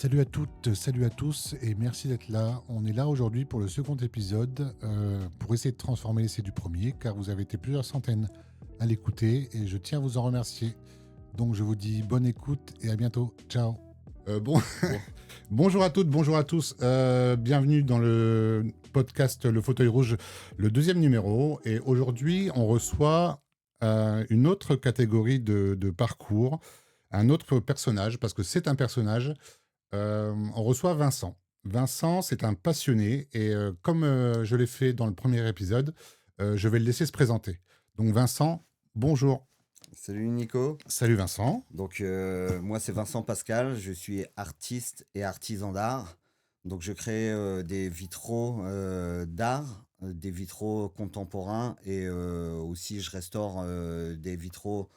Salut à toutes, salut à tous et merci d'être là. On est là aujourd'hui pour le second épisode pour essayer de transformer l'essai du premier car vous avez été plusieurs centaines à l'écouter et je tiens à vous en remercier. Donc je vous dis bonne écoute et à bientôt. Ciao. Bon, Bon, bonjour à toutes, bonjour à tous. Bienvenue dans le podcast Le Fauteuil Rouge, le deuxième numéro. Et aujourd'hui, on reçoit une autre catégorie de parcours, un autre personnage, parce que c'est un personnage. On reçoit Vincent. Vincent, c'est un passionné et comme je l'ai fait dans le premier épisode, je vais le laisser se présenter. Donc Vincent, bonjour. salut Nico. Salut Vincent. Moi c'est Vincent Pascal, je suis artiste et artisan d'art. Donc je crée des vitraux d'art, des vitraux contemporains et aussi je restaure des vitraux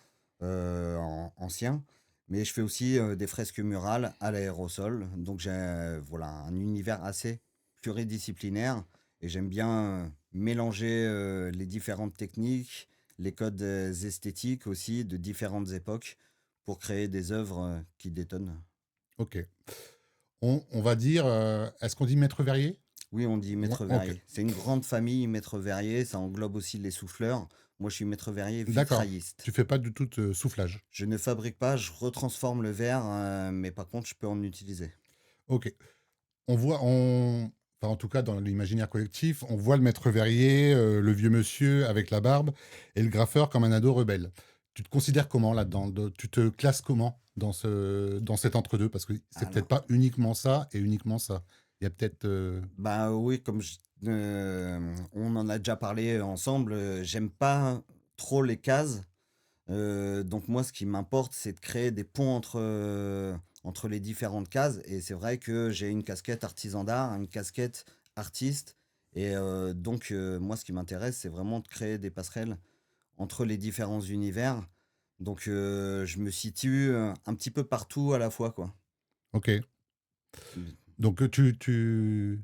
anciens. Mais je fais aussi des fresques murales à l'aérosol. Donc j'ai voilà, un univers assez pluridisciplinaire et j'aime bien mélanger les différentes techniques, les codes esthétiques aussi de différentes époques pour créer des œuvres qui détonnent. Ok. On va dire, est-ce qu'on dit maître verrier? Oui, on dit Ouais, maître ok. verrier. C'est une grande famille, maître verrier. Ça englobe aussi les souffleurs. Moi, je suis maître verrier D'accord. vitrailliste. Tu fais pas du tout de soufflage. Je ne fabrique pas, je retransforme le verre, mais par contre, je peux en utiliser. Ok. Enfin, en tout cas dans l'imaginaire collectif, on voit le maître verrier, le vieux monsieur avec la barbe, et le graffeur comme un ado rebelle. Tu te considères comment là-dedans? Tu te classes comment dans cet entre-deux? Parce que c'est peut-être Alors, pas uniquement ça et uniquement ça. Il y a peut-être... bah oui, on en a déjà parlé ensemble, j'aime pas trop les cases. Donc moi, ce qui m'importe, c'est de créer des ponts entre les différentes cases. Et c'est vrai que j'ai une casquette artisan d'art, une casquette artiste. Et moi, ce qui m'intéresse, c'est vraiment de créer des passerelles entre les différents univers. Donc je me situe un petit peu partout à la fois, quoi. Ok. Donc tu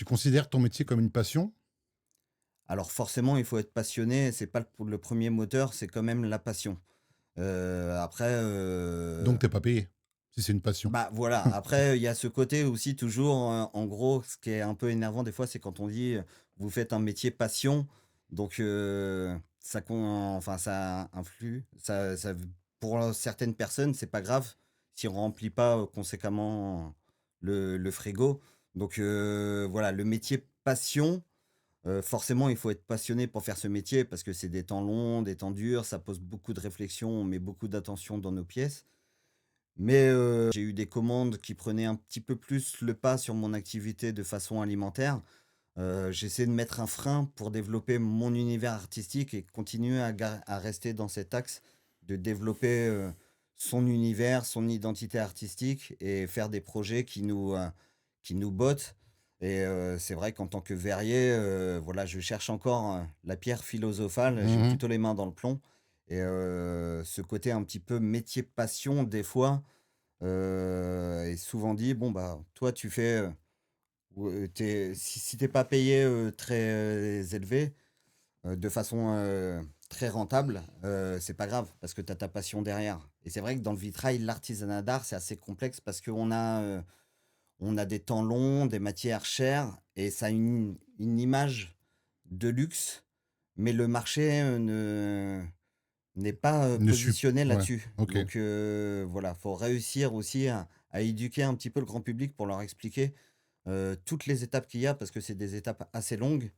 considères ton métier comme une passion? Alors forcément, il faut être passionné. C'est pas le premier moteur, c'est quand même la passion. Après, Donc t'es pas payé, si c'est une passion. bah, voilà, après, il y a ce côté aussi toujours, en gros, ce qui est un peu énervant des fois, c'est quand on dit, «Vous faites un métier passion», donc ça influe, pour certaines personnes, c'est pas grave si on remplit pas, conséquemment le frigo, donc voilà, le métier passion, forcément, il faut être passionné pour faire ce métier parce que c'est des temps longs, des temps durs, ça pose beaucoup de réflexion, on met beaucoup d'attention dans nos pièces. Mais j'ai eu des commandes qui prenaient un petit peu plus le pas sur mon activité de façon alimentaire. J'essaie de mettre un frein pour développer mon univers artistique et continuer à rester dans cet axe de développer, son univers, son identité artistique et faire des projets qui nous bottent et c'est vrai qu'en tant que verrier, voilà, je cherche encore, la pierre philosophale. J'ai Mhm. plutôt les mains dans le plomb et ce côté un petit peu métier passion des fois, est souvent dit: «Bon, bah, toi, tu fais, ou si tu pas payé, très élevé, de façon, très rentable, c'est pas grave parce que tu as ta passion derrière» et c'est vrai que dans le vitrail, l'artisanat d'art, c'est assez complexe parce on a des temps longs, des matières chères et ça a une image de luxe, mais le marché, ne n'est pas, Ne suis... positionné Ouais, là-dessus. ok. Donc voilà, faut réussir aussi à éduquer un petit peu le grand public pour leur expliquer, toutes les étapes qu'il y a parce que c'est des étapes assez longues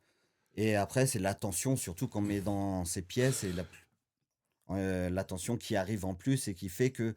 et après c'est l'attention surtout qu'on met dans ces pièces et l'attention qui arrive en plus et qui fait que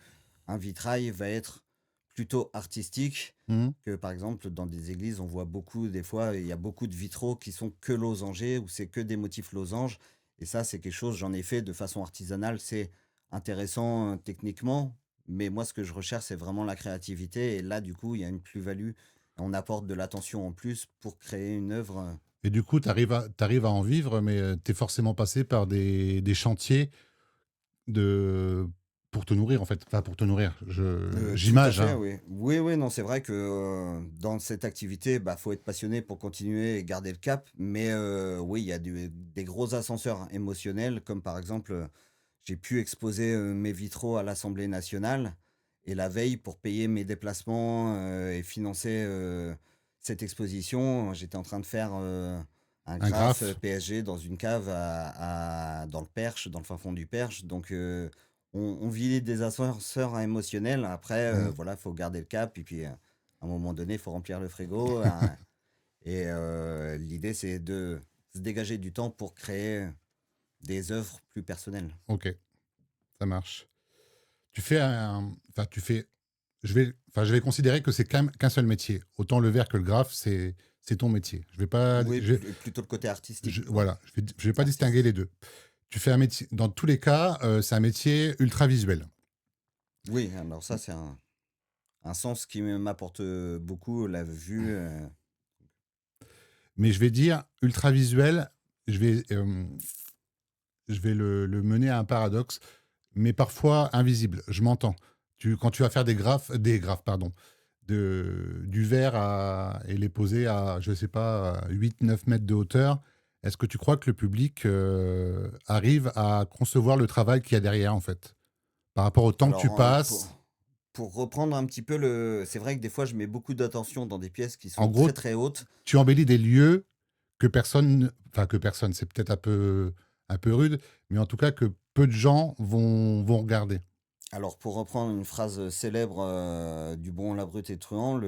un vitrail va être plutôt artistique Mhm. que, par exemple, dans des églises, on voit beaucoup des fois, il y a beaucoup de vitraux qui sont que losangés ou c'est que des motifs losanges et ça, c'est quelque chose j'en ai fait de façon artisanale. C'est intéressant, techniquement, mais moi, ce que je recherche, c'est vraiment la créativité et là, du coup, il y a une plus-value. On apporte de l'attention en plus pour créer une œuvre, Et du coup, t'arrives à en vivre, mais tu es forcément passé par des chantiers de pour te nourrir, en fait. Enfin, pour te nourrir, tout à j'image, fait, hein. oui. Oui, oui, non, c'est vrai que, dans cette activité, bah, faut être passionné pour continuer et garder le cap. Mais, oui, il y a des gros ascenseurs émotionnels comme par exemple, j'ai pu exposer, mes vitraux à l'Assemblée nationale Et la veille, pour payer mes déplacements et financer cette exposition, j'étais en train de faire un Un graphe graphe. PSG dans une cave dans le Perche, dans le fin fond du Perche. Donc, on vit des ascenseurs émotionnels. Après, Mm. voilà, il faut garder le cap. Et puis, à un moment donné, il faut remplir le frigo. Hein. Et l'idée, c'est de se dégager du temps pour créer des œuvres plus personnelles. Ok, ça marche. Tu fais un. Enfin, tu fais. Je vais considérer que c'est qu'un seul métier. Autant le verre que le graphe, c'est ton métier. Je vais pas. Oui, plutôt le côté artistique, quoi. Voilà, je vais pas distinguer Artiste. les deux. Tu fais un métier. Dans tous les cas, c'est un métier ultra visuel. Oui, alors ça, c'est un sens qui m'apporte beaucoup, la vue. Mais je vais dire ultra visuel. Je vais, euh, je vais le mener à un paradoxe, mais parfois invisible. Je m'entends. Quand tu vas faire des graphes, pardon, du verre et les poser à, je sais pas, à 8-9 mètres de hauteur, est-ce que tu crois que le public arrive à concevoir le travail qu'il y a derrière, en fait, par rapport au temps que tu Alors, passes? pour reprendre un petit peu c'est vrai que des fois, je mets beaucoup d'attention dans des pièces qui En sont gros, très très hautes. tu embellis des lieux que personne, c'est peut-être un peu rude, mais en tout cas que peu de gens vont regarder. Alors, pour reprendre une phrase célèbre du bon, la brute et truand,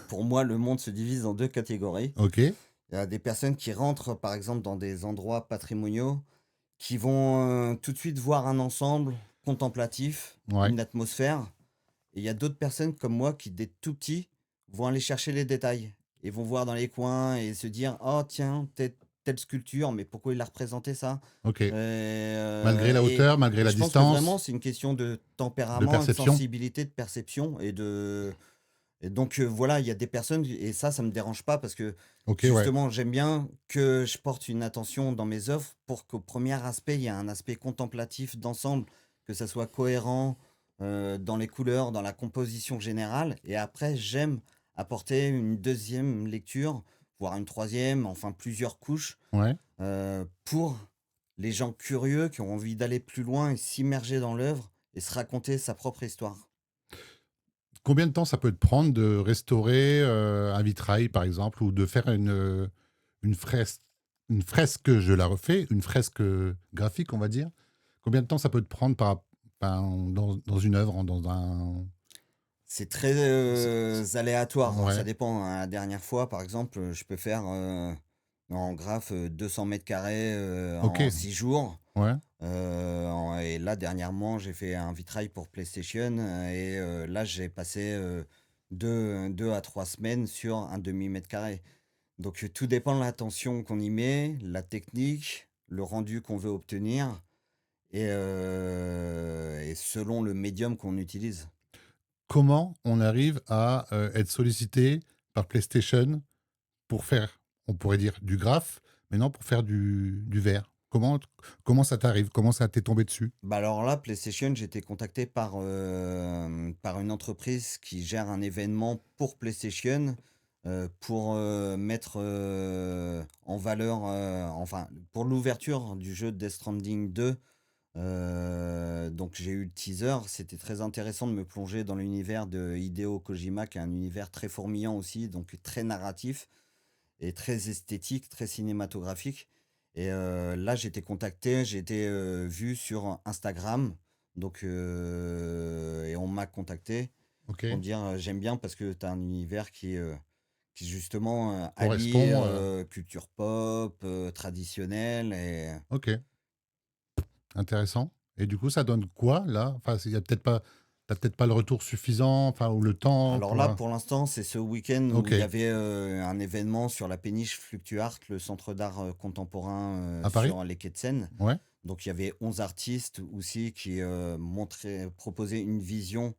pour moi, le monde se divise en deux catégories. Ok, Il y a des personnes qui rentrent, par exemple, dans des endroits patrimoniaux, qui vont tout de suite voir un ensemble contemplatif, ouais, une atmosphère. Et il y a d'autres personnes comme moi qui, dès tout petit, vont aller chercher les détails et vont voir dans les coins et se dire: «Oh tiens, telle sculpture, mais pourquoi il a représenté ça?» ok. Heu, Malgré la et hauteur, malgré et la je pense que vraiment distance, c'est une question de de tempérament et de perception. sensibilité, de perception et donc voilà, il y a des personnes et ça me dérange pas parce que Ok, ouais. justement, j'aime bien que je porte une attention dans mes œuvres pour qu'au premier aspect, il y ait un aspect contemplatif d'ensemble, que ça soit cohérent, dans les couleurs, dans la composition générale et après j'aime apporter une deuxième lecture, voire une troisième, enfin plusieurs couches, Ouais. pour les gens curieux qui ont envie d'aller plus loin et s'immerger dans l'œuvre et se raconter sa propre histoire. Combien de temps ça peut te prendre de restaurer un vitrail, par exemple, ou de faire une fresque, je la refais, une fresque graphique, on va dire. Combien de temps ça peut te prendre dans une œuvre, dans un... C'est très, c'est- aléatoire, alors ça Ouais, dépend, hein. La dernière fois, par exemple, je peux faire, en graphe, 200 m², ok, en 6 jours. ouais, Et là, dernièrement, j'ai fait un vitrail pour PlayStation, et là, j'ai passé, 2 à 3 semaines sur un demi mètre carré. Donc, tout dépend de l'attention qu'on y met, la technique, le rendu qu'on veut obtenir et selon le médium qu'on utilise. comment on arrive à être sollicité par PlayStation pour faire, on pourrait dire, du graphe, mais non, pour faire du verre. Comment ça t'arrive? Comment ça t'est tombé dessus? Bah, alors là, PlayStation, j'ai été contacté par une entreprise qui gère un événement pour PlayStation, pour, mettre, en valeur, enfin, pour l'ouverture du jeu Death Stranding 2. Donc j'ai eu le teaser. C'était très intéressant de me plonger dans l'univers de Hideo Kojima, qui est un univers très fourmillant aussi, donc très narratif et très esthétique, très cinématographique. Et là, j'ai été contacté, j'ai été vu sur Instagram. Donc, et on m'a contacté Ok, pour me dire j'aime bien parce que tu as un univers qui justement allie correspond. culture pop, traditionnelle. Et Ok. Intéressant. Et du coup, ça donne quoi là? Enfin, il y a peut-être pas, t'as peut-être pas le retour suffisant, enfin, ou le temps alors pour. là, pour l'instant, c'est ce week-end où Ok. il y avait un événement sur la péniche Fluctuart, le centre d'art contemporain À Paris? sur les quais de Seine. Ouais. Donc il y avait 11 artistes aussi qui proposaient une vision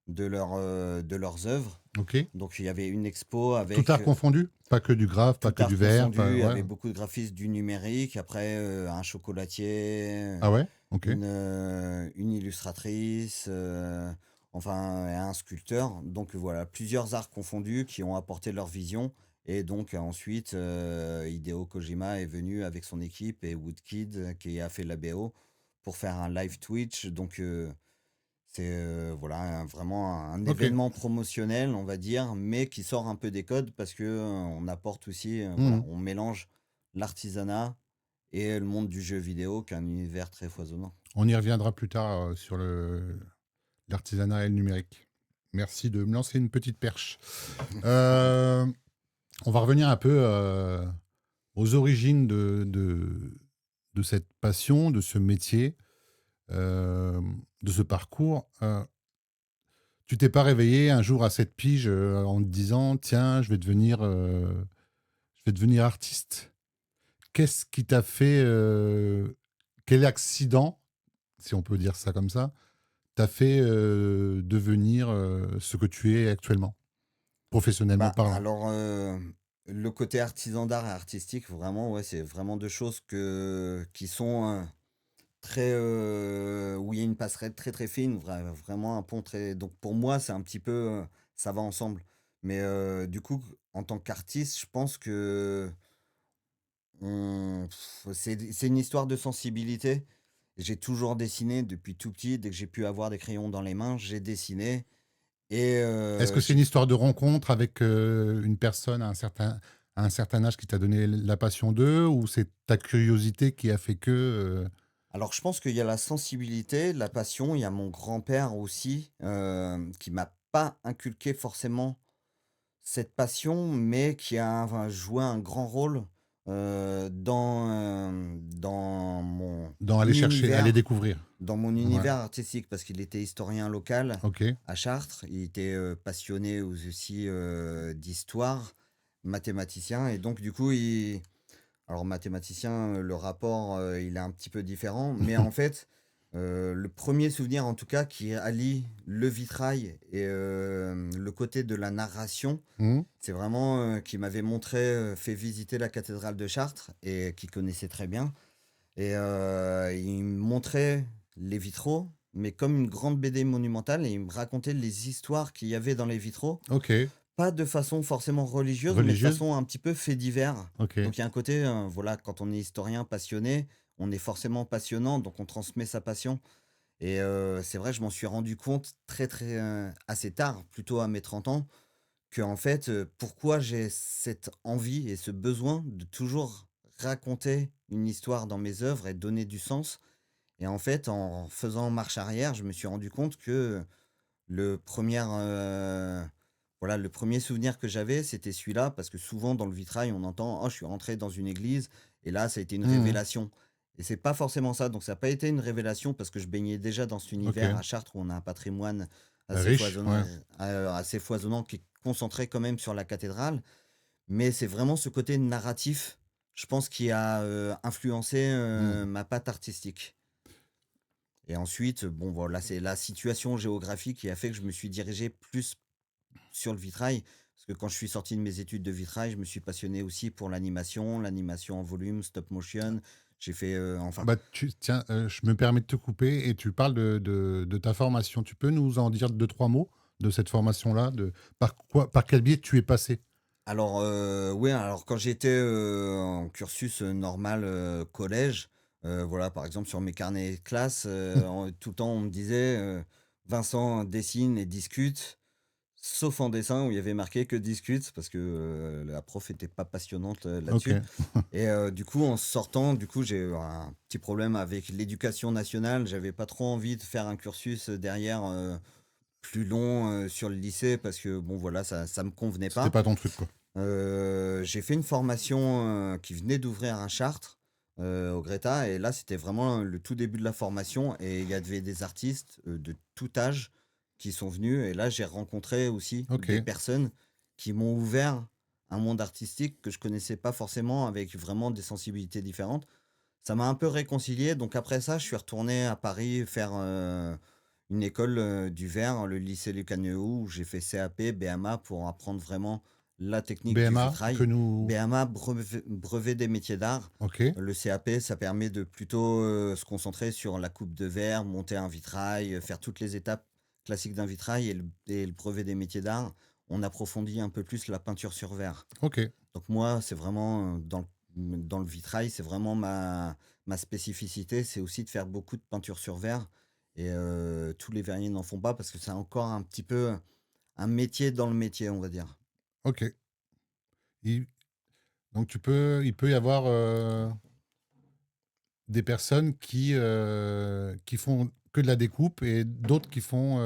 de leurs œuvres. Ok. Donc il y avait une expo Tout avec art confondu? Pas que du graphe, pas tout que du art verre, confondu. pas. Il y Ouais. avait beaucoup de graphistes du numérique, après un chocolatier, Ah ouais? Ok. une illustratrice, enfin un sculpteur. Donc voilà, plusieurs arts confondus qui ont apporté leur vision. Et donc ensuite, Hideo Kojima est venu avec son équipe et Woodkid qui a fait la BO pour faire un live Twitch. Donc C'est, voilà, vraiment un Ok. événement promotionnel, on va dire, mais qui sort un peu des codes parce que, on apporte aussi, voilà, Mhm. on mélange l'artisanat et le monde du jeu vidéo, qui est un univers très foisonnant. On y reviendra plus tard sur l'artisanat et le numérique. Merci de me lancer une petite perche. Euh, on va revenir un peu aux origines de cette passion, de ce métier, euh, de ce parcours. Tu t'es pas réveillé un jour à 7 piges en te disant, tiens, je vais devenir artiste. Qu'est-ce qui t'a fait, quel accident, si on peut dire ça comme ça, t'a fait devenir ce que tu es actuellement, professionnellement Bah, parlant? alors, le côté artisan d'art et artistique, vraiment, ouais, c'est vraiment 2 choses qui sont, très, où il y a une passerelle très, très fine, vraiment un pont très donc pour moi, c'est un petit peu, ça va ensemble. Mais, du coup, en tant qu'artiste, je pense que c'est une histoire de sensibilité. J'ai toujours dessiné depuis tout petit. Dès que j'ai pu avoir des crayons dans les mains, j'ai dessiné et Est-ce que c'est une j'ai histoire de rencontre avec une personne à un certain âge qui t'a donné la passion d'eux, ou c'est ta curiosité qui a fait que... alors je pense qu'il y a la sensibilité, la passion, il y a mon grand-père aussi, qui m'a pas inculqué forcément cette passion, mais qui a enfin joué un grand rôle, dans mon dans aller chercher, aller univers découvrir? dans mon Ouais, univers artistique parce qu'il était historien local ok. à Chartres. Il était, passionné aussi, d'histoire, mathématicien et donc du coup il alors mathématicien, le rapport, il est un petit peu différent, mais en fait, le premier souvenir en tout cas qui allie le vitrail et le côté de la narration, Mhm. c'est vraiment, qu'il m'avait montré, fait visiter la cathédrale de Chartres et qu'il connaissait très bien et il me montrait les vitraux, mais comme une grande BD monumentale et il me racontait les histoires qu'il y avait dans les vitraux. Ok. Pas de façon forcément religieuse, mais de Religieuse? façon un petit peu fait divers. Ok. Donc il y a un côté, voilà, quand on est historien passionné, on est forcément passionnant, donc on transmet sa passion et c'est vrai, je m'en suis rendu compte très, très, assez tard, plutôt à mes 30 ans, qu'en fait, pourquoi j'ai cette envie et ce besoin de toujours raconter une histoire dans mes œuvres et donner du sens et en fait, en faisant marche arrière, je me suis rendu compte que le premier, voilà, le premier souvenir que j'avais, c'était celui-là parce que souvent dans le vitrail, on entend: «Oh, je suis rentré dans une église» et là, ça a été une Mhm. révélation et c'est pas forcément ça. Donc ça a pas été une révélation parce que je baignais déjà dans cet Ok. univers à Chartres où on a un patrimoine Riche, ouais. assez foisonnant qui est concentré quand même sur la cathédrale. Mais c'est vraiment ce côté narratif, je pense, qui a, influencé, Mhm. ma patte artistique. Et ensuite, bon voilà, c'est la situation géographique qui a fait que je me suis dirigé plus sur le vitrail. Parce que quand je suis sorti de mes études de vitrail, je me suis passionné aussi pour l'animation en volume, stop motion. J'ai fait, Ah enfin bah, tiens, je me permets de te couper et tu parles de ta formation. Tu peux nous en dire deux, trois mots de cette formation-là, par quel biais tu es passé? alors, oui, alors quand j'étais, en cursus, normal, collège, voilà, par exemple sur mes carnets de classe, tout le temps on me disait, «Vincent dessine et discute». Sauf en dessin où il y avait marqué que discute parce que, la prof était pas passionnante, Ok. là-dessus et du coup, en sortant, du coup, j'ai eu un petit problème avec l'éducation nationale. J'avais pas trop envie de faire un cursus, derrière, plus long, sur le lycée parce que bon, voilà, ça me convenait C'était pas. pas ton truc, quoi. J'ai fait une formation, qui venait d'ouvrir à Chartres, au Greta et là, c'était vraiment le tout début de la formation et il y avait des artistes, de tout âge qui sont venus et là, j'ai rencontré aussi Ok. des personnes qui m'ont ouvert un monde artistique que je connaissais pas forcément avec vraiment des sensibilités différentes. Ça m'a un peu réconcilié donc après ça, je suis retourné à Paris faire, une école, du verre, le lycée Lucagneux où j'ai fait CAP, BMA pour apprendre vraiment la technique du BMA, tu peux vitrail. nous... BMA, brevet des métiers d'art. Ok. Le CAP, ça permet de plutôt, se concentrer sur la coupe de verre, monter un vitrail, faire toutes les étapes classiques d'un vitrail et le brevet des métiers d'art, on approfondit un peu plus la peinture sur verre. Ok. Donc moi, c'est vraiment, dans le vitrail, c'est vraiment ma spécificité, c'est aussi de faire beaucoup de peinture sur verre et tous les verriers n'en font pas parce que c'est encore un petit peu un métier dans le métier, on va dire. Ok. Il- donc il peut y avoir des personnes qui font que de la découpe et d'autres qui font...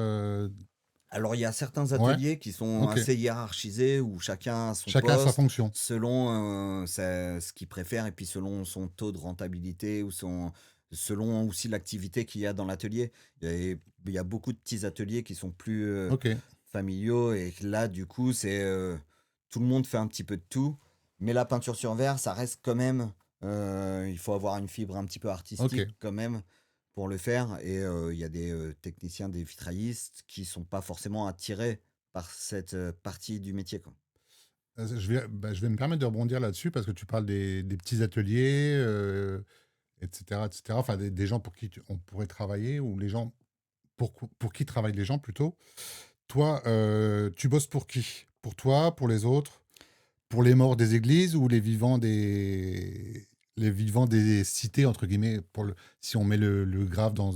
Alors, il y a certains Ouais, ateliers qui sont ok. assez hiérarchisés où chacun a son Chacun a sa poste fonction. selon ce qu'il préfère et puis selon son taux de rentabilité ou selon aussi l'activité qu'il y a dans l'atelier. Il y a beaucoup de petits ateliers qui sont plus Ok, familiaux et que là, du coup, tout le monde fait un petit peu de tout. Mais la peinture sur verre, ça reste quand même. Il faut avoir une fibre un petit peu ok. artistique quand même pour le faire. Et il y a des techniciens, des vitraillistes qui sont pas forcément attirés par cette partie du métier, quoi. Je vais me permettre de rebondir là-dessus parce que tu parles des petits ateliers, etc., etc. Enfin, des gens pour qui on pourrait travailler ou les gens pour qui travaillent les gens plutôt. Toi, tu bosses pour qui? Pour toi, pour les autres, pour les morts des églises ou les vivants des cités, entre guillemets, si on met le grave dans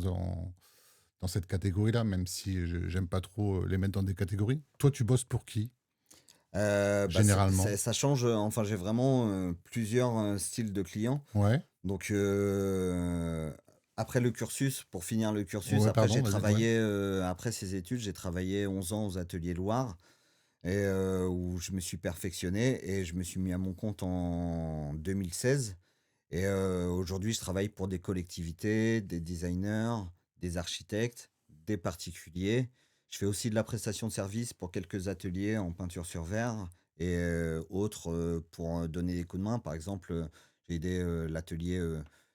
cette catégorie-là, même si j'aime pas trop les mettre dans des catégories. Toi, tu bosses pour qui, Bah, généralement? ça change. Enfin, j'ai vraiment plusieurs styles de clients. Ouais, Donc, après le cursus, pour finir le cursus, ouais, après pardon, j'ai vas-y, ouais. travaillé, après ces études, j'ai travaillé 11 ans aux ateliers Loire et où je me suis perfectionné et je me suis mis à mon compte en 2016. Et aujourd'hui, je travaille pour des collectivités, des designers, des architectes, des particuliers. Je fais aussi de la prestation de service pour quelques ateliers en peinture sur verre et autres pour donner des coups de main. Par exemple, j'ai aidé l'atelier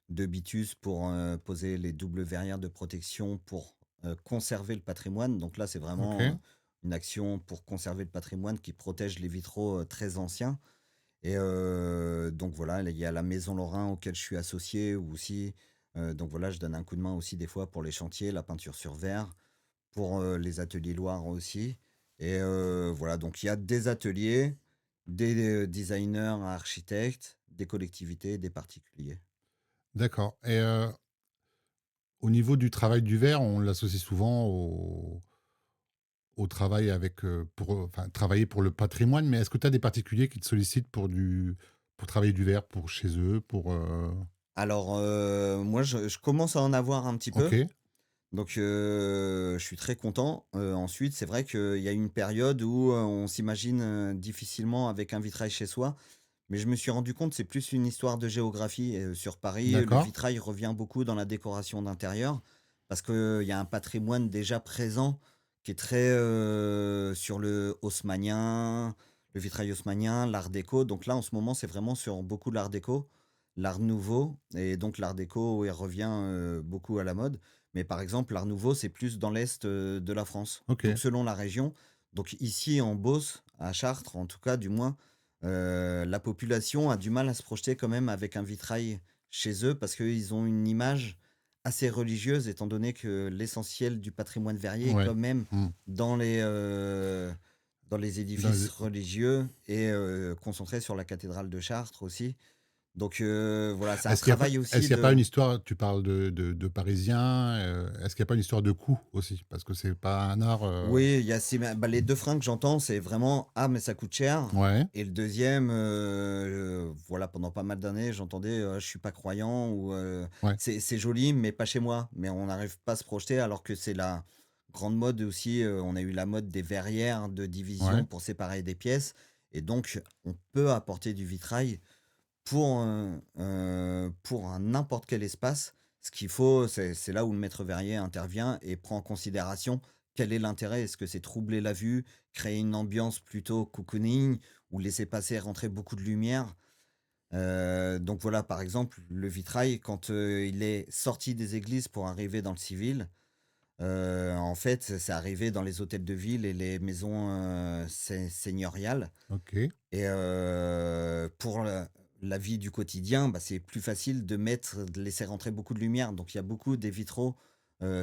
de Bitus pour poser les doubles verrières de protection pour conserver le patrimoine. Donc là, c'est Ok, vraiment une action pour conserver le patrimoine qui protège les vitraux très anciens. Et donc voilà, il y a la Maison Lorrain auquel je suis associé ou aussi, donc voilà, je donne un coup de main aussi des fois pour les chantiers, la peinture sur verre, pour les ateliers Loire aussi. Et voilà, donc il y a des ateliers, des designers, architectes, des collectivités, des particuliers. d'accord. Et au niveau du travail du verre, on l'associe souvent au travail enfin, travailler pour le patrimoine, mais est-ce que tu as des particuliers qui te sollicitent pour travailler du verre pour chez eux, Alors moi, je commence à en avoir un petit Ok, peu. Donc, je suis très content. Ensuite, c'est vrai qu'il y a une période où, on s'imagine, difficilement avec un vitrail chez soi. Mais je me suis rendu compte, c'est plus une histoire de géographie. Sur Paris, le d'accord. vitrail revient beaucoup dans la décoration d'intérieur parce qu'il y a un patrimoine déjà présent qui est très, sur le haussmannien, le vitrail haussmannien, l'art déco. Donc là, en ce moment, c'est vraiment sur beaucoup l'art déco, l'art nouveau et donc l'art déco, il revient, beaucoup à la mode. Mais par exemple, l'art nouveau, c'est plus dans l'est, de la France. Ok, Donc selon la région. Donc ici, en Beauce, à Chartres, en tout cas, du moins, la population a du mal à se projeter quand même avec un vitrail chez eux parce qu'ils ont une image assez religieuse étant donné que l'essentiel du patrimoine verrier est ouais. quand même Hmm. dans les Dans- édifices religieux et concentré sur la cathédrale de Chartres aussi. Donc voilà, c'est un travail Est-ce aussi qu'il n'y a pas de. une histoire, tu parles de Parisiens, est-ce qu'il n'y a pas une histoire de coût aussi? Parce que c'est pas un art... Oui, il y a les 2 freins que j'entends, c'est vraiment: «Ah mais ça coûte cher» Ouais, et le deuxième, voilà, pendant pas mal d'années, j'entendais, «Je suis pas croyant» ou ouais, «C'est joli mais pas chez moi». Mais on n'arrive pas à se projeter alors que c'est la grande mode aussi, on a eu la mode des verrières de ouais. division pour séparer des pièces et donc on peut apporter du vitrail pour un n'importe quel espace. Ce qu'il faut, c'est là où le maître verrier intervient et prend en considération quel est l'intérêt. Est-ce que c'est troubler la vue, créer une ambiance plutôt cocooning ou laisser passer, rentrer beaucoup de lumière? Donc voilà, par exemple, le vitrail, quand il est sorti des églises pour arriver dans le civil, en fait, c'est arrivé dans les hôtels de ville et les maisons seigneuriales. Ok, Et pour la vie du quotidien, bah, c'est plus facile de laisser rentrer beaucoup de lumière. Donc il y a beaucoup des vitraux,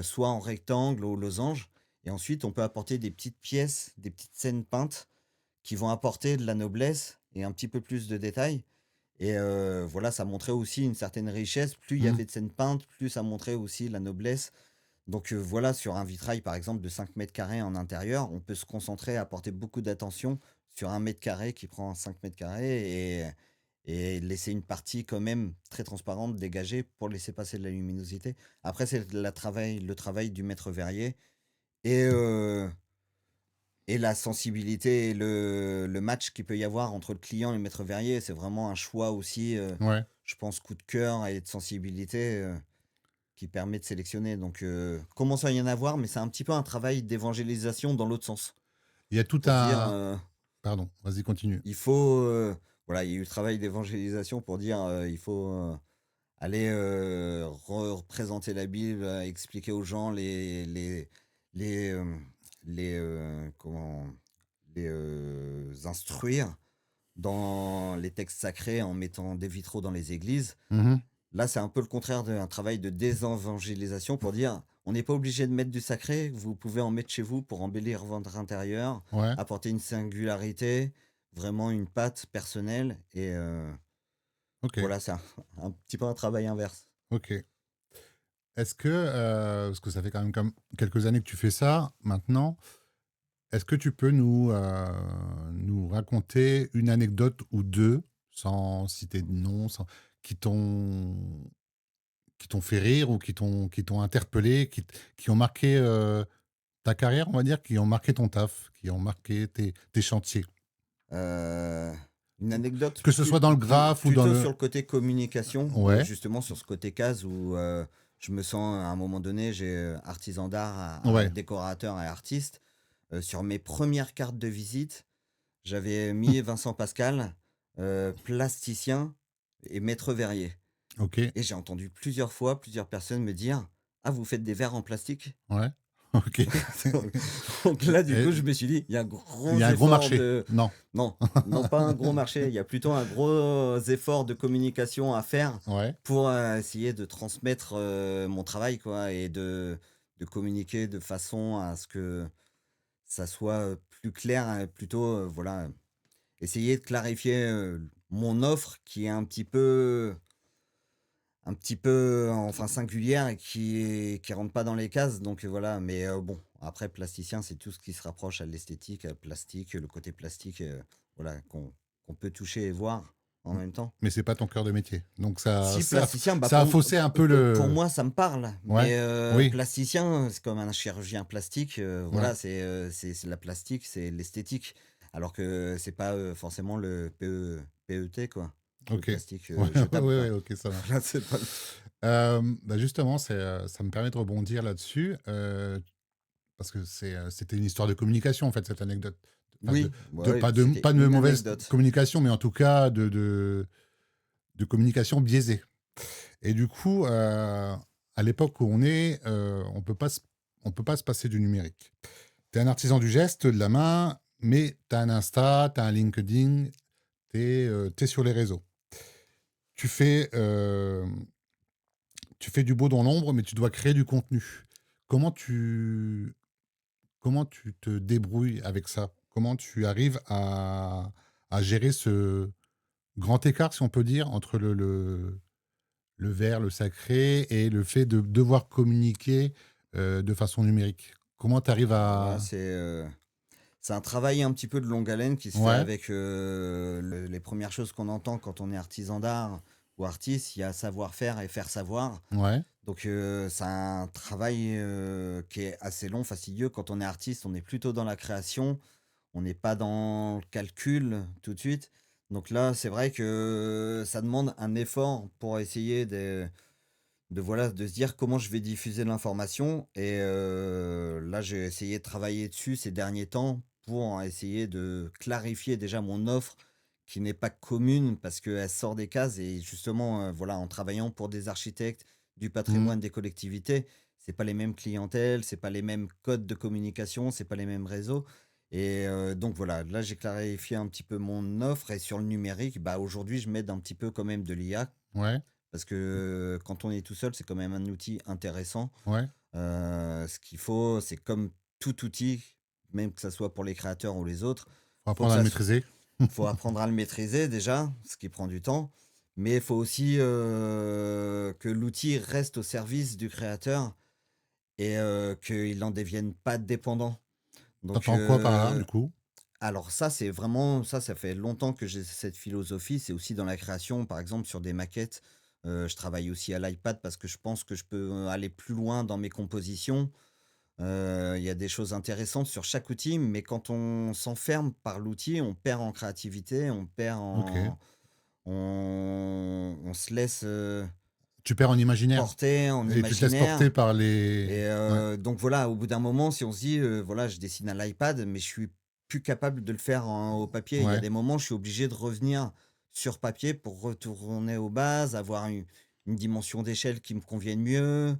soit en rectangle ou losange et ensuite on peut apporter des petites pièces, des petites scènes peintes qui vont apporter de la noblesse et un petit peu plus de détails et voilà, ça montrait aussi une certaine richesse. Plus il y hmm, avait de scènes peintes, plus ça montrait aussi la noblesse. Donc voilà, sur un vitrail, par exemple, de 5 mètres carrés en intérieur, on peut se concentrer, apporter beaucoup d'attention sur 1 mètre carré qui prend 5 mètres carrés et laisser une partie quand même très transparente, dégagée, pour laisser passer de la luminosité. Après, c'est le travail du maître verrier et, et la sensibilité et le match qu'il peut y avoir entre le client et le maître verrier. C'est vraiment un choix aussi, Ouais. je pense, coup de cœur et de sensibilité. Qui permet de sélectionner. Donc, commence à y en avoir, mais c'est un petit peu un travail d'évangélisation dans l'autre sens. Il y a tout Pour dire, un... Pardon, vas-y, continue. il faut, voilà, il y a eu le travail d'évangélisation pour dire, il faut aller représenter la Bible, expliquer aux gens les, comment, instruire dans les textes sacrés en mettant des vitraux dans les églises. Mhm. Là, c'est un peu le contraire d'un travail de désévangélisation pour dire: «On n'est pas obligé de mettre du sacré, vous pouvez en mettre chez vous pour embellir votre intérieur, Ouais, apporter une singularité, vraiment une patte personnelle» et ok, voilà, c'est un petit peu un travail inverse. ok. Est-ce que, parce que ça fait quand même comme quelques années que tu fais ça maintenant, est-ce que tu peux nous raconter une anecdote ou deux, sans citer de nom, qui t'ont qui t'ont fait rire ou qui t'ont interpellé, qui ont marqué ta carrière, on va dire, qui ont marqué ton taf, qui ont marqué tes chantiers? Heu, une anecdote Que ce soit dans le graphe ou dans plutôt le... sur le côté communication, Ouais, justement sur ce côté case où, je me sens à un moment donné, j'ai, artisan d'art à ouais. décorateur et artiste. Sur mes premières cartes de visite, j'avais mis Vincent Pascal, plasticien et maître verrier Ok, et j'ai entendu plusieurs fois, plusieurs personnes me dire: «Ah, vous faites des verres en plastique?» ouais, ok. Donc là, du coup, Et je me suis dit: «Il y a un il gros y a un gros effort marché? de» Non. non, non, pas un gros marché, il y a plutôt un gros effort de communication à faire Ouais, pour, essayer de transmettre, mon travail, quoi et de communiquer de façon à ce que ça soit, plus clair, plutôt, voilà, essayer de clarifier, mon offre qui est un petit peu, enfin singulière et qui rentre pas dans les cases donc voilà, mais bon, après plasticien, c'est tout ce qui se rapproche à l'esthétique, plastique, le côté plastique, voilà, qu'on peut toucher et voir en m même temps. mais c'est pas ton cœur de métier. Donc ça Si ça plasticien, bah, ça a faussé un peu pour le... moi, ça me parle, Ouais, mais oui, plasticien, c'est comme un chirurgien plastique, ouais, voilà, c'est la plastique, c'est l'esthétique, alors que c'est pas, forcément le PET quoi, le OK. plastique, Ouais, ouais, jetable ouais, quoi. OK, ça marche. Voilà, c'est pas le Bah, justement, ça me permet de rebondir là-dessus, parce que c'était une histoire de communication, en fait, cette anecdote. Enfin oui, de ouais, c'était pas de une mauvaise anecdote. communication, mais en tout cas de communication biaisée. Et du coup, à l'époque où on est, on peut pas se passer du numérique. Tu es un artisan du geste, de la main, mais tu as un Insta, tu as un LinkedIn, tu es sur les réseaux. Tu fais, tu fais du beau dans l'ombre, mais tu dois créer du contenu. Comment tu comment tu te débrouilles avec ça? Comment tu arrives à gérer ce grand écart, si on peut dire, entre le vert, le sacré et le fait de devoir communiquer, de façon numérique? Comment tu arrives Voilà, à... c'est un travail un petit peu de longue haleine qui se fait Ouais, avec, les premières choses qu'on entend quand on est artisan d'art ou artiste, il y a savoir-faire et faire savoir. ouais. Donc c'est un travail, qui est assez long, fastidieux. Quand on est artiste, on est plutôt dans la création, on n'est pas dans le calcul tout de suite. Donc là, c'est vrai que ça demande un effort pour essayer voilà, de se dire comment je vais diffuser l'information et là, j'ai essayé de travailler dessus ces derniers temps pour essayer de clarifier déjà mon offre qui n'est pas commune parce qu'elle sort des cases et justement, voilà, en travaillant pour des architectes, du Mmh. patrimoine, des collectivités, c'est pas les mêmes clientèles, c'est pas les mêmes codes de communication, c'est pas les mêmes réseaux et donc voilà, là, j'ai clarifié un petit peu mon offre et sur le numérique, bah, aujourd'hui, je m'aide un petit peu quand même de l'IA Ouais, parce que quand on est tout seul, c'est quand même un outil intéressant. ouais. Ce qu'il faut, c'est comme tout outil, même que ça soit pour les créateurs ou les autres, Faut faut que apprendre à le maîtriser. faut apprendre à le maîtriser déjà, ce qui prend du temps, mais il faut aussi, que l'outil reste au service du créateur et qu'ils n'en deviennent pas dépendants. Donc, T'entends quoi par là, du coup? alors ça, c'est vraiment ça fait longtemps que j'ai cette philosophie. C'est aussi dans la création, par exemple, sur des maquettes. Je travaille aussi à l'iPad parce que je pense que je peux aller plus loin dans mes compositions. Il y a des choses intéressantes sur chaque outil, mais quand on s'enferme par l'outil, on perd en créativité, on perd OK. en on se laisse, Tu perds en imaginaire porter en et tu te laisses porter imaginaire par les et ouais, donc voilà, au bout d'un moment, si on se dit, voilà, je dessine à l'iPad, mais je suis plus capable de le faire au papier. Il y a ouais, des moments, je suis obligé de revenir sur papier pour retourner aux bases, avoir une dimension d'échelle qui me convienne mieux,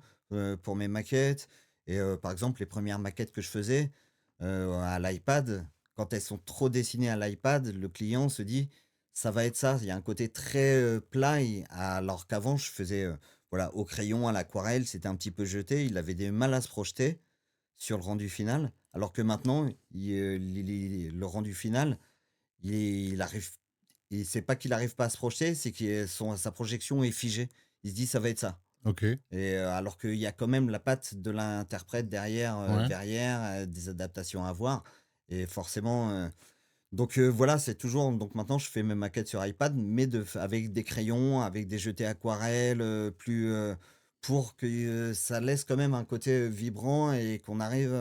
pour mes maquettes et par exemple, les premières maquettes que je faisais, à l'iPad, quand elles sont trop dessinées à l'iPad, le client se dit: «Ça va être ça». Il y a un côté très, plat et alors qu'avant je faisais, voilà, au crayon, à l'aquarelle, c'était un petit peu jeté. Il avait des mal à se projeter sur le rendu final, alors que maintenant, le rendu final, il arrive c'est pas qu'il arrive pas à se projeter, c'est que sa projection est figée. Il se dit: «Ça va être ça» OK, et alors qu'il y a quand même la patte de l'interprète ouais. derrière, des adaptations à voir et forcément, donc voilà, c'est toujours donc maintenant je fais mes maquettes sur iPad, mais avec des crayons, avec des jetés aquarelles, pour que, ça laisse quand même un côté, vibrant et qu'on arrive,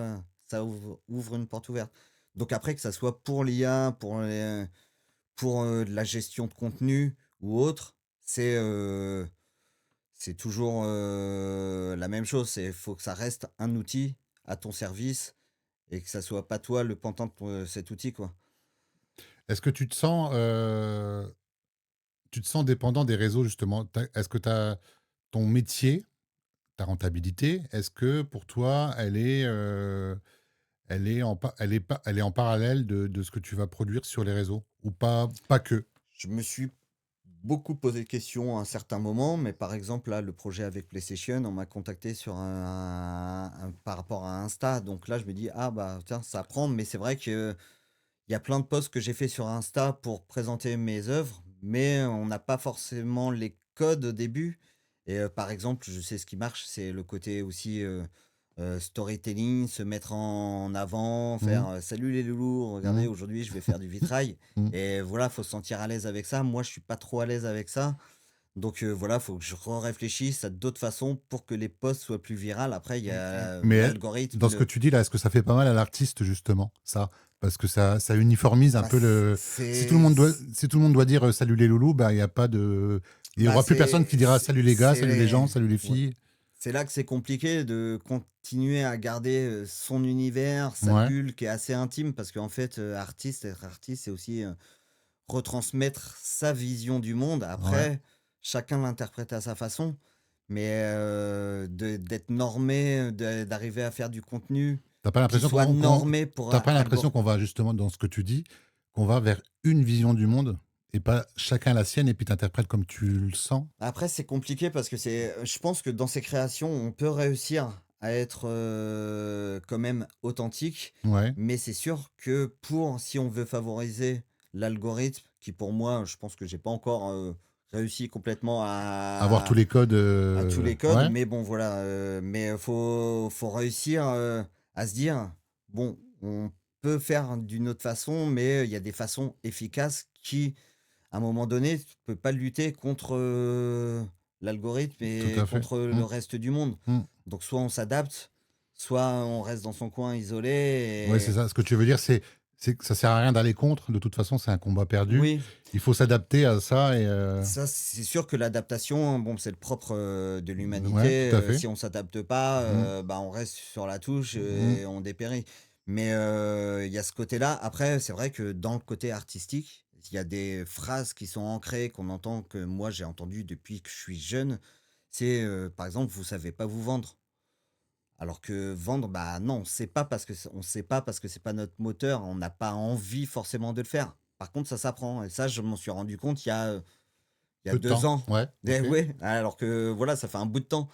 ça ouvre une porte ouverte. Donc après que ça soit pour l'IA, pour, de la gestion de contenu ou autre, c'est toujours, la même chose. C'est faut que ça reste un outil à ton service et que ça soit pas toi le pantin de cet outil, quoi. Est-ce que tu te sens dépendant des réseaux justement? Est-ce que ton métier, ta rentabilité, est-ce que pour toi, elle est en parallèle de ce que tu vas produire sur les réseaux? Ou pas que? Je me suis beaucoup posé de questions à un certain moment, mais par exemple, là, le projet avec PlayStation, on m'a contacté sur par rapport à Insta. Donc là, je me dis, ah bah tiens, ça prend, mais c'est vrai qu'il y a plein de posts que j'ai fait sur Insta pour présenter mes œuvres, mais on n'a pas forcément les codes au début. Et par exemple, je sais ce qui marche, c'est le côté aussi storytelling, se mettre en avant, Mmh. faire salut les loulous, regardez, Mmh. aujourd'hui je vais faire du vitrail. Mmh. Et voilà, faut se sentir à l'aise avec ça. Moi, je suis pas trop à l'aise avec ça. Donc voilà, faut que je réfléchisse à d'autres façons pour que les posts soient plus virales. Après, il y a Mais l'algorithme, dans ce que tu dis là, est-ce que ça fait pas mal à l'artiste justement, ça? Parce que ça uniformise un bah, peu le c'est, si tout le monde doit dire, «Salut les loulous», bah, il y bah, aura plus personne qui dira: «Salut les gars, salut les gens, salut les ouais. filles». C'est là que c'est compliqué de continuer à garder, son univers, sa Ouais, bulle qui est assez intime parce qu'en fait, être artiste, c'est aussi, retransmettre sa vision du monde. ouais. Après, chacun l'interprète à sa façon, mais d'être normé, d'arriver à faire du contenu T'as pas qui l'impression soit normé pour tu pas l'impression qu'on va justement dans ce que tu dis, qu'on va vers une vision du monde et pas chacun la sienne et puis tu comme tu le sens? après, c'est compliqué parce que je pense que dans ces créations, on peut réussir à être, quand même authentique, Ouais. mais c'est sûr que si on veut favoriser l'algorithme qui pour moi, je pense que j'ai pas encore, réussi complètement Avoir tous les codes, à tous les codes, ouais, mais bon voilà, mais faut réussir, à se dire: «Bon, on peut faire d'une autre façon, mais il y a des façons efficaces qui, à un moment donné, tu peux pas lutter contre, l'algorithme tout et à fait. contre Mmh, le reste du monde. mmh. Donc soit on s'adapte, soit on reste dans son coin Ouais, isolé c'est et ça. Ce que tu veux dire, c'est que ça sert à rien d'aller contre. De toute façon, c'est un combat perdu. oui, Il faut s'adapter à ça et ça c'est sûr que l'adaptation, bon, c'est le propre, de ouais, l'humanité, tout à fait. si on s'adapte pas, Mmh, bah, on reste sur la touche mmh. et on dépérit. Mais il y a ce côté-là. Après, c'est vrai que dans le côté artistique, il y a des phrases qui sont ancrées, qu'on entend, que moi j'ai entendues depuis que je suis jeune. C'est, par exemple: «Vous savez pas vous vendre». Alors que vendre, bah, non, on sait pas parce que c'est pas notre moteur, on n'a pas envie forcément de le faire. Par contre, ça s'apprend et ça, je m'en suis rendu compte il y a Peu de 2 temps. ans. Ouais, Eh OK. ouais, alors que voilà, ça fait un bout de temps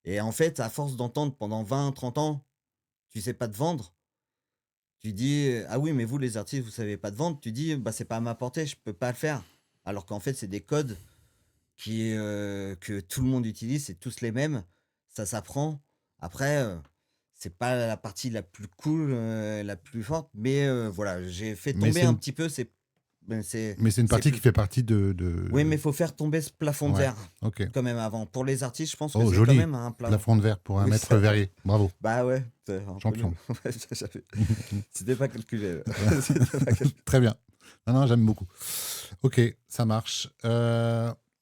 et en fait, à force d'entendre pendant 20, 30 ans: «Tu sais pas te vendre», tu dis: «Ah oui, mais vous les artistes, vous savez pas te vendre», tu dis: «Bah, c'est pas à ma portée, je peux pas le faire». Alors qu'en fait, c'est des codes que tout le monde utilise, c'est tous les mêmes, ça s'apprend. Après, c'est pas la partie la plus cool, la plus forte, mais voilà, j'ai fait Mais tomber c'est un une, petit peu, ben, mais c'est une c'est partie qui plus fait partie oui, mais il faut faire tomber ce plafond de Ouais, verre ok. quand même avant. Pour les artistes, je pense que Oh, c'est quand joli. même un plafond. Plafond de verre pour un Oui, maître ça verrier. Bravo. bah, ouais, c'est un peu le Champion. ouais, c'était pas calculé, c'était pas calculé. Très bien. Non, non, j'aime beaucoup. Ok, ça marche.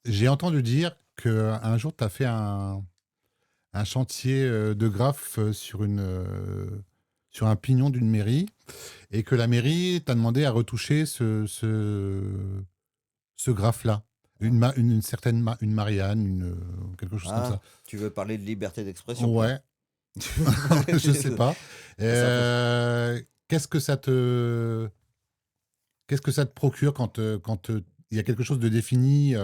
J'ai entendu dire qu'un jour, tu as fait un chantier de graphe sur un pignon d'une mairie et que la mairie t'a demandé à retoucher ce graphe-là. Une certaine une Marianne, quelque chose comme ça. Ah, tu veux parler de liberté d'expression, quoi? Ouais, Tu veux parler je sais de pas. ça peut Qu'est-ce que ça te, qu'est-ce que ça te procure quand il y a quelque chose de défini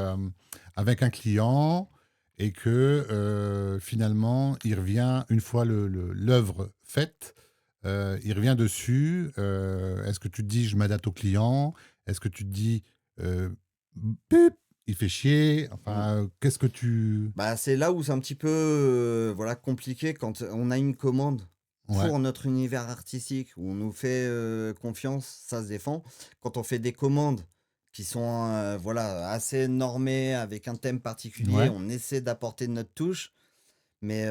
avec un client et que finalement il revient une fois l'œuvre faite, il revient dessus. Est-ce que tu te dis je m'adapte au client? Est-ce que tu te dis euh, bip, il fait chier? mmh. Enfin, qu'est-ce que tu... Bah, c'est là où c'est un petit peu, voilà, compliqué quand on a une commande Ouais, pour notre univers artistique, où on nous fait, confiance, ça se défend. Quand on fait des commandes qui sont, voilà, assez normées, avec un thème particulier, ouais, on essaie d'apporter notre touche, mais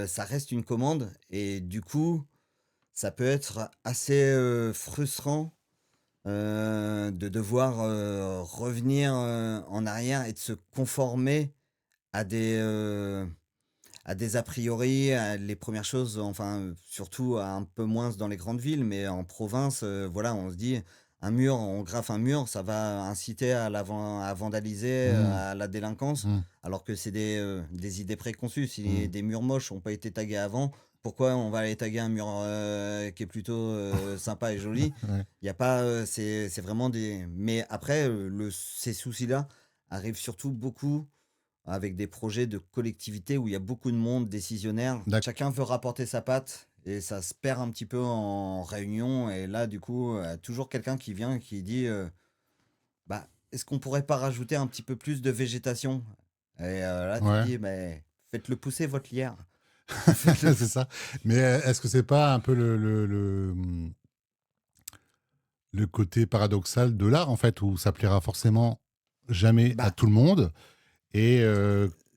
ça reste une commande et du coup, ça peut être assez, frustrant, de devoir, revenir, en arrière et de se conformer à à des a priori, à les premières choses, enfin, surtout un peu moins dans les grandes villes, mais en province, voilà, on se dit: «Un mur, on graffe un mur, ça va inciter à vandaliser, mmh, à la délinquance», mmh, alors que c'est des idées préconçues. Si mmh. des murs moches ont pas été tagués avant, pourquoi on va aller taguer un mur, qui est plutôt, sympa et joli? Ouais, Il y a pas, c'est vraiment des mais après, ces soucis-là arrivent surtout beaucoup avec des projets de collectivité où il y a beaucoup de monde décisionnaire. d'accord. Chacun veut rapporter sa patte et ça se perd un petit peu en réunion. Et là, du coup, toujours quelqu'un qui vient et qui dit bah, est-ce qu'on pourrait pas rajouter un petit peu plus de végétation? Et là, tu te Ouais. dis mais faites-le pousser votre lierre. C'est Faites-le. ça. Mais est-ce que c'est pas un peu le côté paradoxal de l'art, en fait, où ça plaira forcément jamais à Bah, tout le monde et,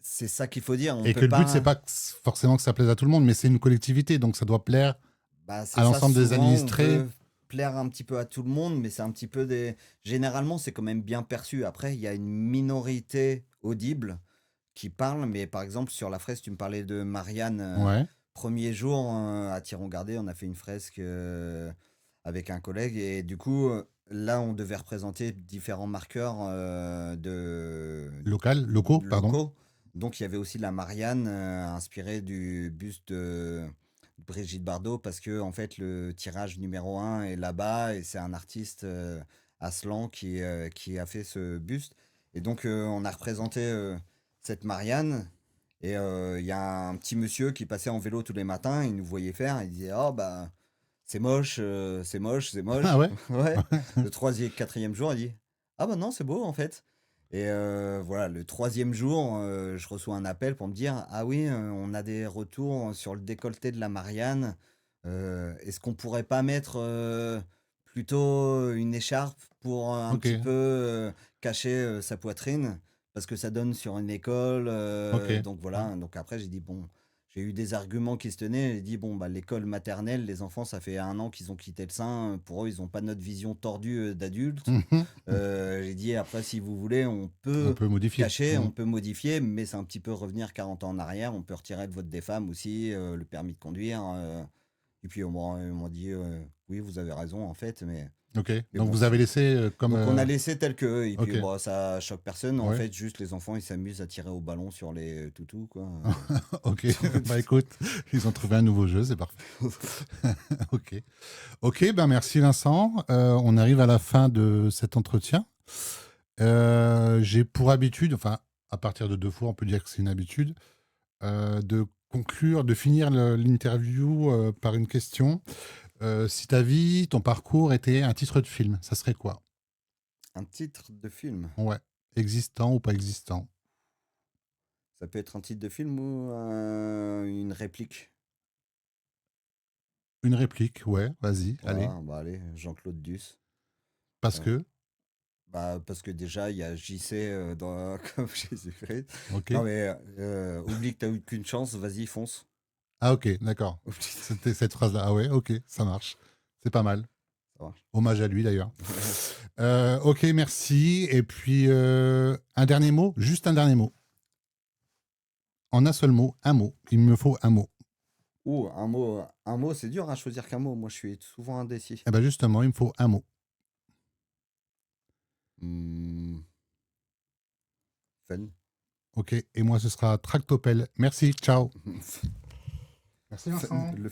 c'est ça qu'il faut dire. On et peut que le but, c'est pas. pas forcément que ça plaise à tout le monde, mais c'est une collectivité, donc ça doit plaire Bah, à c'est ça, l'ensemble des souvent on administrés. veut plaire un petit peu à tout le monde, mais c'est un petit peu des généralement, c'est quand même bien perçu. Après, il y a une minorité audible qui parle, mais par exemple, sur la fresque, tu me parlais de Marianne, Ouais, 1 jour, à Thiron-Gardé, on a fait une fresque, avec un collègue et du coup, là, on devait représenter différents marqueurs, locaux, pardon. locaux. Donc il y avait aussi la Marianne, inspirée du buste de Brigitte Bardot parce que en fait, le tirage numéro 1 est là-bas et c'est un artiste, Aslan qui a fait ce buste et donc on a représenté, cette Marianne et il y a un petit monsieur qui passait en vélo tous les matins, il nous voyait faire, il disait: «Oh bah, c'est moche, c'est moche, c'est Ah moche». ouais? Ouais. Le troisième, quatrième jour, il dit: «Ah bah non, c'est beau en fait». Et voilà, le troisième jour, je reçois un appel pour me dire: «Ah oui, on a des retours sur le décolleté de la Marianne. Est-ce qu'on pourrait pas mettre, plutôt une écharpe pour un Ok, petit peu, cacher, sa poitrine? Parce que ça donne sur une école», ok. donc Ouais. voilà, donc après j'ai dit: «Bon». J'ai eu des arguments qui se tenaient. J'ai dit: «Bon, bah, l'école maternelle, les enfants, ça fait 1 an qu'ils ont quitté le sein. Pour eux, ils ont pas notre vision tordue, d'adultes. Mhm. J'ai dit: «Après, si vous voulez, on On peut peut modifier. cacher, Mhm. on peut modifier, mais c'est un petit peu revenir 40 ans en arrière. On peut retirer de votre DEFAM aussi, le permis de conduire», et puis ils m'ont dit: «Oui, vous avez raison, en fait, Ok. mais Donc bon, vous avez c'est». laissé comme. Donc on a laissé tel que et puis Ok. bon, ça choque personne. En Ouais. fait, juste les enfants, ils s'amusent à tirer au ballon sur les toutous, quoi, Ok. Bah écoute, ils ont trouvé un nouveau jeu, c'est parfait. Ok. Ok, ben merci Vincent. On arrive à la fin de cet entretien. J'ai pour habitude, enfin, à partir de 2 fois, on peut dire que c'est une habitude, de conclure, de finir l'interview par une question. Si ta vie, ton parcours était un titre de film, ça serait quoi? Un titre de film? Ouais. Existant ou pas existant? Ça peut être un titre de film ou une réplique? Une réplique, ouais, vas-y, allez. Voilà, bah allez, Jean-Claude Duss. Parce Euh, que, Bah, parce que déjà, il y a JC dans, comme Jésus-Christ. ok. Non, mais oublie que t'as eu qu'une chance, vas-y, fonce. Ah, ok, d'accord. Oublie. C'était cette phrase-là. Ah ouais, ok, ça marche. C'est pas mal. Ça marche. Hommage à lui d'ailleurs. Ok, merci. Et puis, un dernier mot, juste un dernier mot. En un seul mot, un mot. Il me faut un mot. Ou un mot, c'est dur à choisir qu'un mot. Moi, je suis souvent indécis. Eh ben justement, il me faut un mot. Hmm, fun. Ok, et moi ce sera Tractopelle. Merci, ciao. Merci Fun, Vincent. le